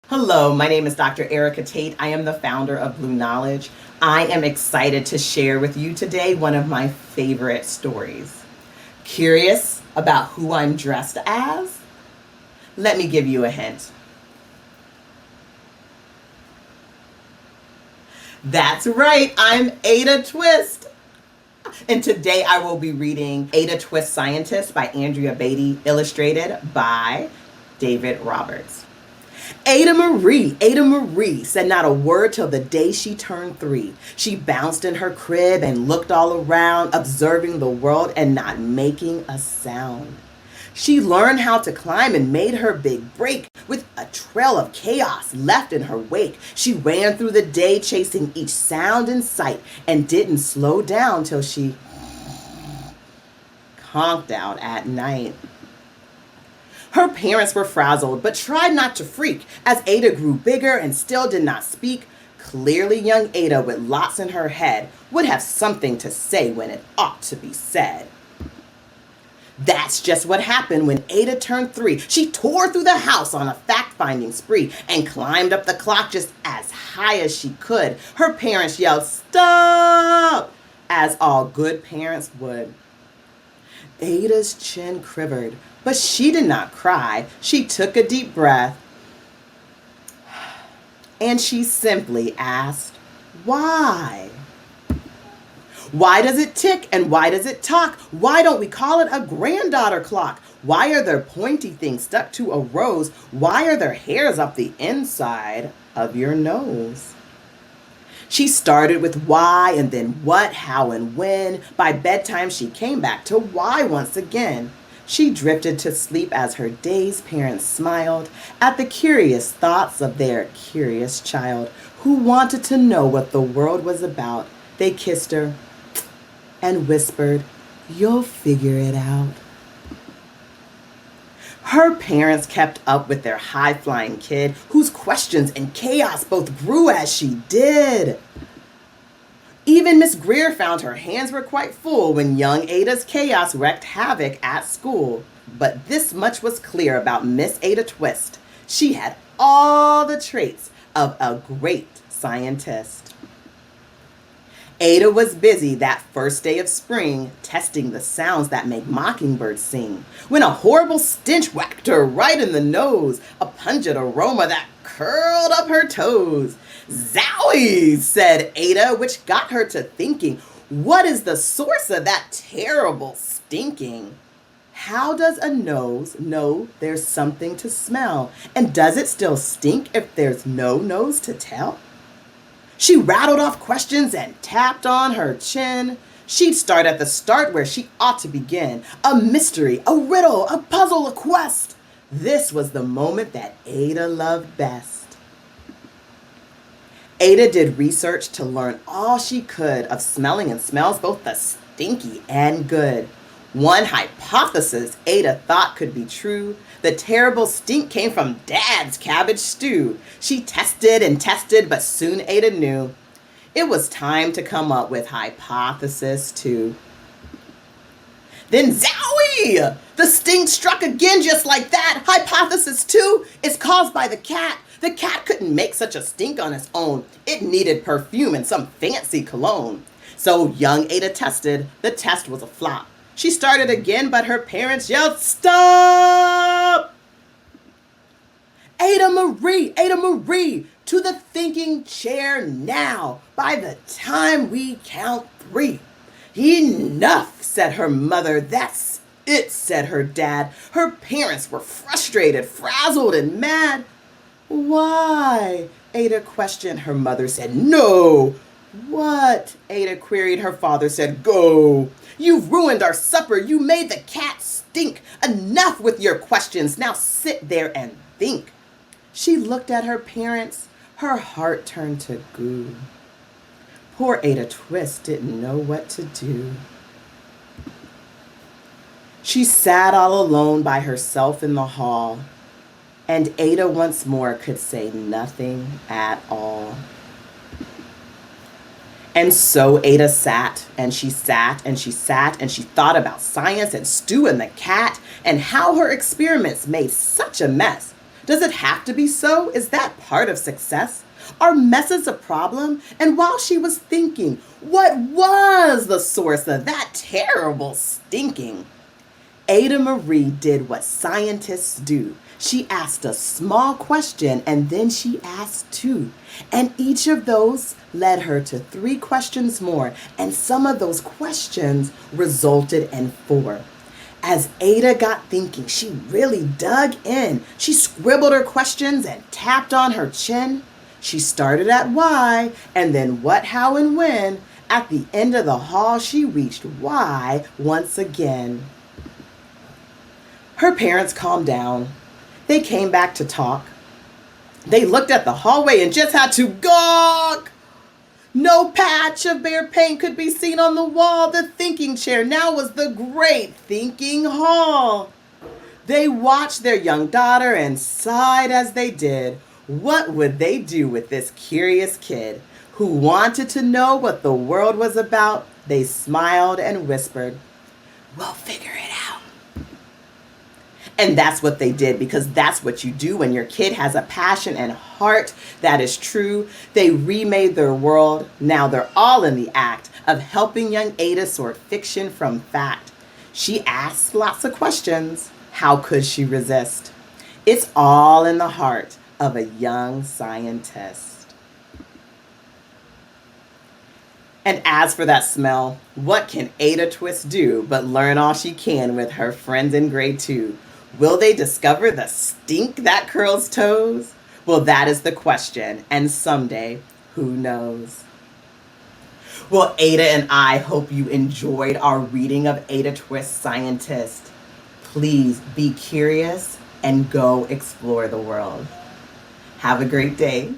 Hello, my name is Dr. Erika Tate. I am the founder of Blue Knowledge. I am excited to share with you today one of my favorite stories. Curious about who I'm dressed as? Let me give you a hint. That's right, I'm Ada Twist. And today I will be reading Ada Twist Scientist by Andrea Beaty, illustrated by David Roberts. Ada Marie said not a word till the day she turned 3. She bounced in her crib and looked all around, observing the world and not making a sound. She learned how to climb and made her big break with a trail of chaos left in her wake. She ran through the day chasing each sound in sight and didn't slow down till she conked out at night. Her parents were frazzled, but tried not to freak as Ada grew bigger and still did not speak. Clearly, young Ada, with lots in her head, would have something to say when it ought to be said. That's just what happened when Ada turned 3. She tore through the house on a fact-finding spree and climbed up the clock just as high as she could. Her parents yelled, "Stop!" as all good parents would. Ada's chin quivered, but she did not cry. She took a deep breath, and she simply asked, "Why? Why does it tick and why does it talk? Why don't we call it a granddaughter clock? Why are there pointy things stuck to a rose? Why are there hairs up the inside of your nose?" She started with why and then what, how, and when. By bedtime, she came back to why once again. She drifted to sleep as her dazed parents smiled at the curious thoughts of their curious child who wanted to know what the world was about. They kissed her and whispered, "You'll figure it out." Her parents kept up with their high-flying kid, whose questions and chaos both grew as she did. Even Miss Greer found her hands were quite full when young Ada's chaos wreaked havoc at school. But this much was clear about Miss Ada Twist. She had all the traits of a great scientist. Ada was busy that first day of spring testing the sounds that make mockingbirds sing when a horrible stench whacked her right in the nose, a pungent aroma that curled up her toes. "Zowie!" said Ada, which got her to thinking, what is the source of that terrible stinking? How does a nose know there's something to smell? And does it still stink if there's no nose to tell? She rattled off questions and tapped on her chin. She'd start at the start where she ought to begin. A mystery, a riddle, a puzzle, a quest. This was the moment that Ada loved best. Ada did research to learn all she could of smelling and smells, both the stinky and good. One hypothesis Ada thought could be true. The terrible stink came from Dad's cabbage stew. She tested and tested, but soon Ada knew it was time to come up with hypothesis 2. Then zowie! The stink struck again just like that. Hypothesis 2 is caused by the cat. The cat couldn't make such a stink on its own. It needed perfume and some fancy cologne. So young Ada tested. The test was a flop. She started again, but her parents yelled, "Stop! Ada Marie, to the thinking chair now. By the time we count 3. Enough, said her mother. That's it, said her dad. Her parents were frustrated, frazzled, and mad. Why? Ada questioned. Her mother said, "No." "What?" Ada queried. Her father said, "Go. You've ruined our supper. You made the cat stink. Enough with your questions. Now sit there and think." She looked at her parents. Her heart turned to goo. Poor Ada Twist didn't know what to do. She sat all alone by herself in the hall, and Ada once more could say nothing at all. And so Ada sat, and she sat, and she sat, and she thought about science and Stu and the cat, and how her experiments made such a mess. Does it have to be so? Is that part of success? Are messes a problem? And while she was thinking, what was the source of that terrible stinking? Ada Marie did what scientists do. She asked a small question and then she asked two. And each of those led her to 3 questions more. And some of those questions resulted in 4. As Ada got thinking, she really dug in. She scribbled her questions and tapped on her chin. She started at why, and then what, how, and when. At the end of the hall, she reached why once again. Her parents calmed down. They came back to talk. They looked at the hallway and just had to gawk. No patch of bare paint could be seen on the wall. The thinking chair now was the great thinking hall. They watched their young daughter and sighed as they did. What would they do with this curious kid who wanted to know what the world was about? They smiled and whispered, "We'll figure it out." And that's what they did, because that's what you do when your kid has a passion and heart that is true. They remade their world. Now they're all in the act of helping young Ada sort fiction from fact. She asked lots of questions. How could she resist? It's all in the heart of a young scientist. And as for that smell, what can Ada Twist do but learn all she can with her friends in grade 2? Will they discover the stink that curls toes? Well, that is the question, and someday, who knows? Well, Ada and I hope you enjoyed our reading of Ada Twist Scientist. Please be curious and go explore the world. Have a great day.